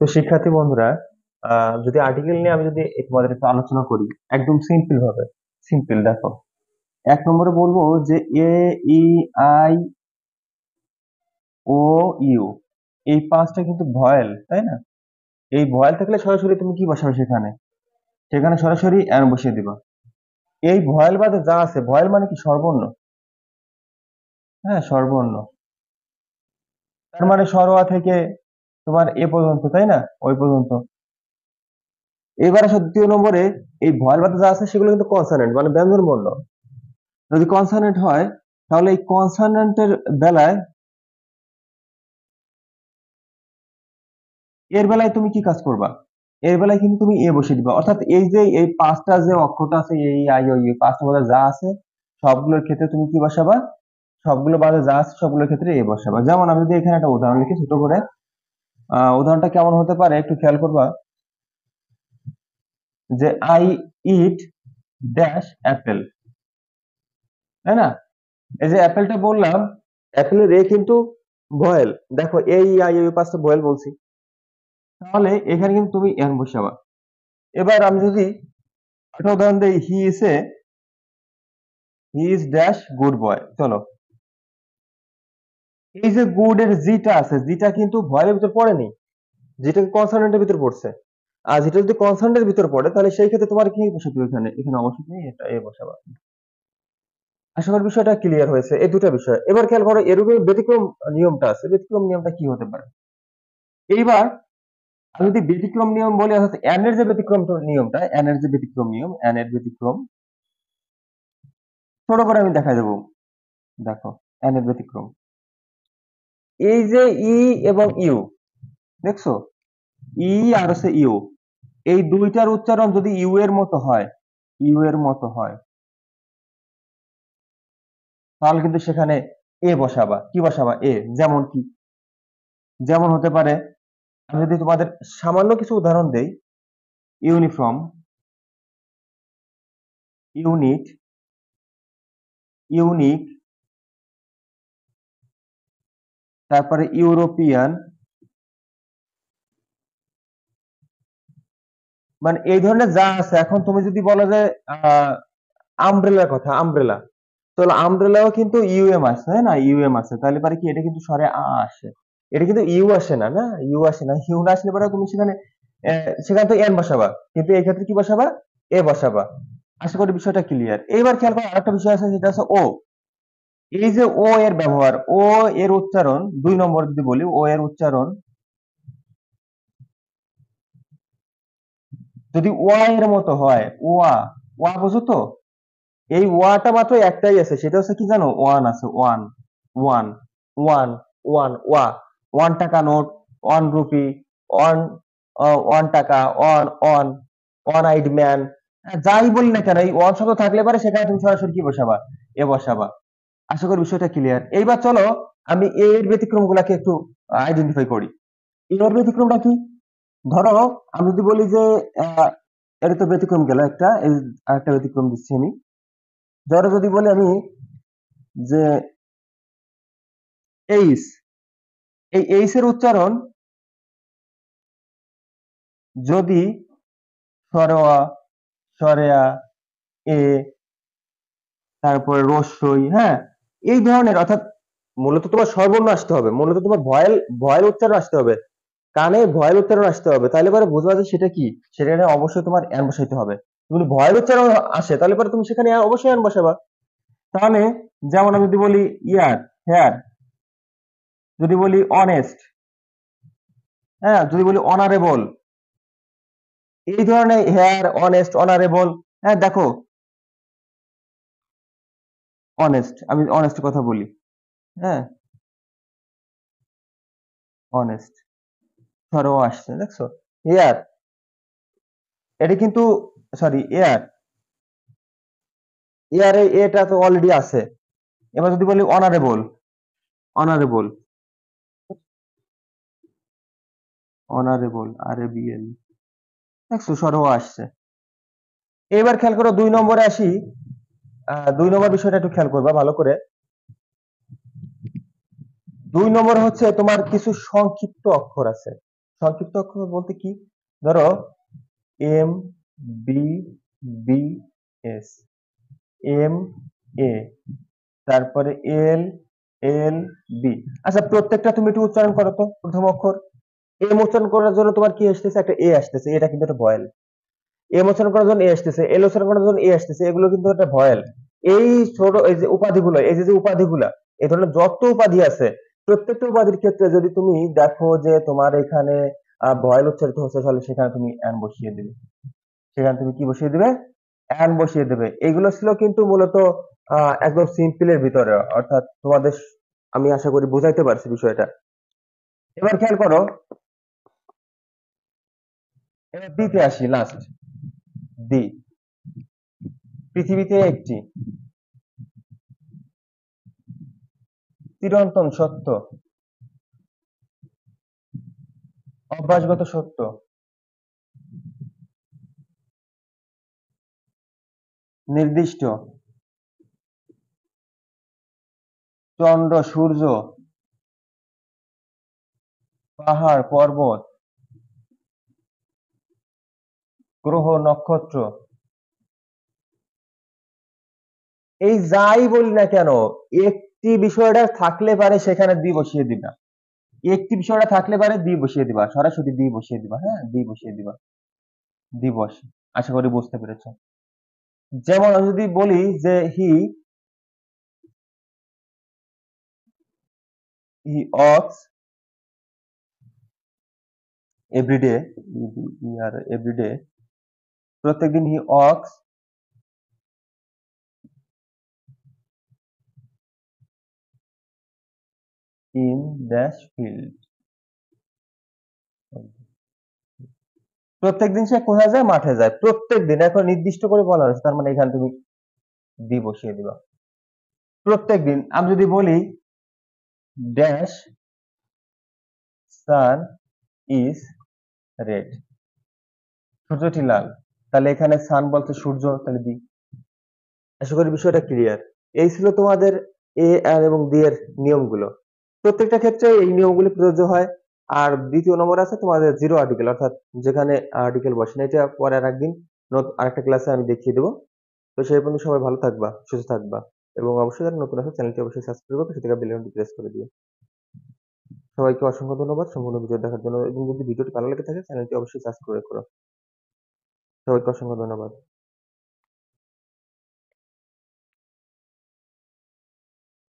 তো শিক্ষার্থী বন্ধুরা, যদি আর্টিকেল নিয়ে আমি যদি তোমাদের একটু আলোচনা করি একদম সিম্পল ভাবে। সিম্পল দেখো, এক নম্বরে বলবো যে এ, ই, আই, ও, ইউ, এই পাঁচটা কিন্তু ভয়েল, তাই না? এই ভয়েল থাকলে সরাসরি তুমি কি বসাবে সেখানে? সেখানে সরাসরি অ্যান বসিয়ে দিবা। এই ভয়েল বাদে যা আছে, ভয়েল মানে কি? স্বরবর্ণ। হ্যাঁ, স্বরবর্ণ। তার মানে সরোয়া থেকে তোমার এ পর্যন্ত, তাই না? ওই পর্যন্ত। এবার আসো দ্বিতীয় নম্বরে, এই ভয়েল বাদে যা আছে সেগুলো কিন্তু কনসোনেন্ট মানে ব্যঞ্জন বর্ণ। যদি কনসোনেন্ট হয় তাহলে এই কনসোনেন্টের বেলায়, এর বেলায় তুমি কি কাজ করবা? এর বেলায় কিন্তু তুমি এ বসিয়ে দিবা, অর্থাৎ এই যে এই পাঁচটা যে অক্ষরটা আছে, এই আই ও ইউ, পাঁচটা বাদে যা আছে সবগুলোর ক্ষেত্রে তুমি কি বসাবা? সবগুলো বাদে যা আছে সবগুলোর ক্ষেত্রে এ বসাবা। যেমন আমি যদি এখানে একটা উদাহরণ লিখি ছোট করে, উদাহরণটা কেমন হতে পারে একটু খেয়াল করবা। যে আই ইট ড্যাশ অ্যাপেল, তাই না? এই যে অ্যাপেলটা বললাম, অ্যাপেলের এ কিন্তু ভয়েল। দেখো এই আই ইউ পাঁচটা ভয়েল বলছি, তাহলে এখানে কিন্তু তুমি এন বসাবা। এবার আমি যদি একটা উদাহরণ দিই, he is dash good boy. চলো, এই যে গুড এর জিটা আছে, জিটা কিন্তু ভয়েলের ভিতর পড়েনি, যেটা কনসোনেন্টের ভিতর পড়ছে। আর যেটা যদি কনসোনেন্টের ভিতর পড়ে তাহলে সেই ক্ষেত্রে তোমার কি বসাতে হবে? এখানে এখানে অবশ্যই তুমি এটা এ বসাবা। আশা করি বিষয়টা ক্লিয়ার হয়েছে, এই দুটা বিষয়। এবার খেয়াল করো, এর উপরে ব্যতিক্রম নিয়মটা আছে। ব্যতিক্রম নিয়মটা কি হতে পারে? এইবার আমি যদি ব্যতিক্রম নিয়ম বলি, অর্থাৎ এন এর যে ব্যতিক্রম নিয়মটা, এন এর যে ব্যতিক্রম নিয়ম, এন এর ব্যতিক্রম ছোট করে আমি দেখাই দেবো। দেখো, এন এর ব্যতিক্রম, এই যে ই এবং ইউ, দেখছো? ই আর হচ্ছে ইউ, এই দুইটার উচ্চারণ যদি ইউ এর মতো হয়, ইউ এর মতো হয়, তাহলে কিন্তু সেখানে এ বসাবা। কি বসাবা? এ। যেমন কি? যেমন হতে পারে, আমি যদি তোমাদের সামান্য কিছু উদাহরণ দেই, ইউনিফর্ম, ইউনিট, ইউনিক, তারপরে ইউরোপিয়ান, মানে এই ধরনের যা আছে। এখন তুমি যদি বলো যে আমব্রেলার কথা, আমব্রেলা, তাহলে আমব্রেলাও কিন্তু ইউএম আছে, তাই না? ইউএম আছে, তাহলে পারে কি এটা কিন্তু স্বরে আ আসে। এটা কিন্তু ইউ আসে না, না ইউ আসে না। ইউ না আসলে পরে তুমি সেখানে সেখানে তো এন বসাবা, কিন্তু এই ক্ষেত্রে কি বসাবা? এ বসাবা। আশা করি বিষয়টা ক্লিয়ার। এইবার খেয়াল করো, আরেকটা বিষয় আছে, সেটা হচ্ছে ও। এই যে ও এর ব্যবহার, ও এর উচ্চারণ, দুই নম্বর যদি বলি, ও এর উচ্চারণ যদি ওয়া এর মতো হয়, ওয়া, ওয়া বুঝো তো? এই ওয়াটা মাত্র একটাই আছে, সেটা হচ্ছে কি জানো? ওয়ান আছে, ওয়ান, ওয়ান, ওয়ান, ওয়ান, ওয়া। 1 টাকা নোট, 1 রুপি, ওয়ান, ওয়ান টাকা, on, on, one eyed man. যাই বলি না কেন, এই ওয়ান শব্দ থাকলে পারে সেখানে তুমি সরাসরি কি বসাবা? এ বসাবা। আশা করি বিষয়টা ক্লিয়ার। এইবার চলো আমি এর ব্যতিক্রম গুলাকে একটু আইডেন্টিফাই করি। এর ব্যতিক্রমটা কি? ধরো আমি যদি বলি যে আহ, এটা তো ব্যতিক্রম গেল একটা, এই আরেকটা ব্যতিক্রম দিচ্ছি আমি। ধরো যদি বলি আমি যে এইস, এই এইস এর উচ্চারণ যদি সরোয়া, সরেয়া, এ, তারপরে রস্যই, হ্যাঁ, এই ধরনের, অর্থাৎ মূলত তোমার স্বরবর্ণ আসতে হবে, মূলত তোমার ভয়েল, ভয়েল উচ্চারণ আসতে হবে, কানে ভয়েল উচ্চারণ আসতে হবে, তাহলে পরে বুঝবা যে সেটা কি। সেখানে অবশ্যই তোমার এন বসাইতে হবে। যদি ভয়েল উচ্চারণ আসে তাহলে পরে তুমি সেখানে অবশ্যই এন বসাবা। তাহলে যেমন আমি যদি বলি ইয়ার, হেয়ার, যদি বলি অনেস্ট, হ্যাঁ, যদি বলি অনারেবল, এই ধরনের হেয়ার, অনেস্ট, অনারেবল, হ্যাঁ, দেখো অনেস্ট, আমি অনেস্ট কথা বলি, হ্যাঁ, অনেস্ট, ধরো আসছে, দেখছো? এয়ার, এটা কিন্তু, সরি, এয়ার, এয়ারে এটা তো অলরেডি আছে। এবার যদি বলি honourable, honourable, honourable, R A B L, দেখছো সরো আসছে। এবার খেয়াল করো, 2 নম্বরে আসি। 2 নম্বর বিষয়টা একটু খেয়াল করবা ভালো করে। 2 নম্বর হচ্ছে তোমার কিছু সংক্ষিপ্ত অক্ষর আছে, সংক্ষিপ্ত অক্ষর বলতে কি? ধরো M B B S, M A, তারপরে এল এল বি। আচ্ছা প্রত্যেকটা তুমি একটু উচ্চারণ করো তো প্রথম অক্ষর। এম উচ্চারণ করার জন্য তোমার কি আসতেছে? একটা এ আসতেছে, এটা কিন্তু একটা ভয়েল। এম উচ্চারণ করার জন্য এ আসতেছে, এল উচ্চারণ করার জন্য এ আসতেছে, এগুলো কিন্তু একটা ভয়েল। এই ছোট এই যে উপাধিগুলো, এই যে উপাধিগুলা, এই ধরনের যত উপাধি আছে, প্রত্যেকটা উপাধির ক্ষেত্রে যদি তুমি দেখো যে তোমার এখানে ভয়েল উচ্চারিত হচ্ছে, তাহলে সেখানে তুমি অ্যান বসিয়ে দিবে। সেখানে তুমি কি বসিয়ে দিবে? অ্যান বসিয়ে দেবে। এগুলো ছিল কিন্তু মূলত একদম সিম্পলের ভিতরে, অর্থাৎ তোমাদের আমি আশা করি বুঝাইতে পারছি বিষয়টা। এবার খেয়াল করো, এবার দিতে আসি লাস্ট। দি, পৃথিবীতে একটি চিরন্তন সত্য, অভ্যাসগত সত্য, নির্দিষ্ট, চন্দ্র সূর্য, পাহাড় পর্বত, গ্রহ নক্ষত্র, এই যাই বলি না কেন, একটি বিষয়টা থাকলে পারে সেখানে দি বসিয়ে দিবা। একটি বিষয়টা থাকলে পারে দি বসিয়ে দিবা, সরাসরি দি বসিয়ে দিবা। হ্যাঁ, দি বসিয়ে দিবা, দিবস। আশা করি বুঝতে পেরেছো। যেমন আমি যদি বলি যে হি ওয়াক্স এভরিডে, এভরিডে, প্রত্যেকদিন হি ওয়াক্স ইন ড্যাশ ফিল্ড, প্রত্যেকদিন সে কোথায় যায়? মাঠে যায়। প্রত্যেকদিন, এখন নির্দিষ্ট করে বলা হয়েছে, তার মানে এখানে তুমি দি বসিয়ে দিবা। প্রত্যেকদিন আমি যদি বলি ড্যাশ সান ইজ রেড, সূর্যটি লাল, তাহলে এখানে সান বলতে সূর্য, তাহলে দি। আশা করি বিষয়টা ক্লিয়ার। এই ছিল তোমাদের এ আর এবং দি এর নিয়মগুলো। প্রত্যেকটা ক্ষেত্রে এই নিয়মগুলি প্রযোজ্য হয়। আর দ্বিতীয় নম্বর আছে তোমাদের জিরো আর্টিকেল, অর্থাৎ যেখানে আর্টিকেল বসে না। এটা পরে আর একদিন আরেকটা ক্লাসে আমি দেখিয়ে দেবো। তো সেই পর্যন্ত সবাই ভালো থাকবা, সুস্থ থাকবা, এবং অবশ্যই যারা নতুন আছে চ্যানেলটি অবশ্যই সাবস্ক্রাইব করবে, সেটাকে বেল আইকনটি প্রেস করে দিও। সবাইকে অসংখ্য ধন্যবাদ সম্পূর্ণ ভিডিও দেখার জন্য, এবং যদি ভিডিওটি ভালো লেগে থাকে চ্যানেলটি অবশ্যই সাবস্ক্রাইব করো। সবাইকে অসংখ্য ধন্যবাদ।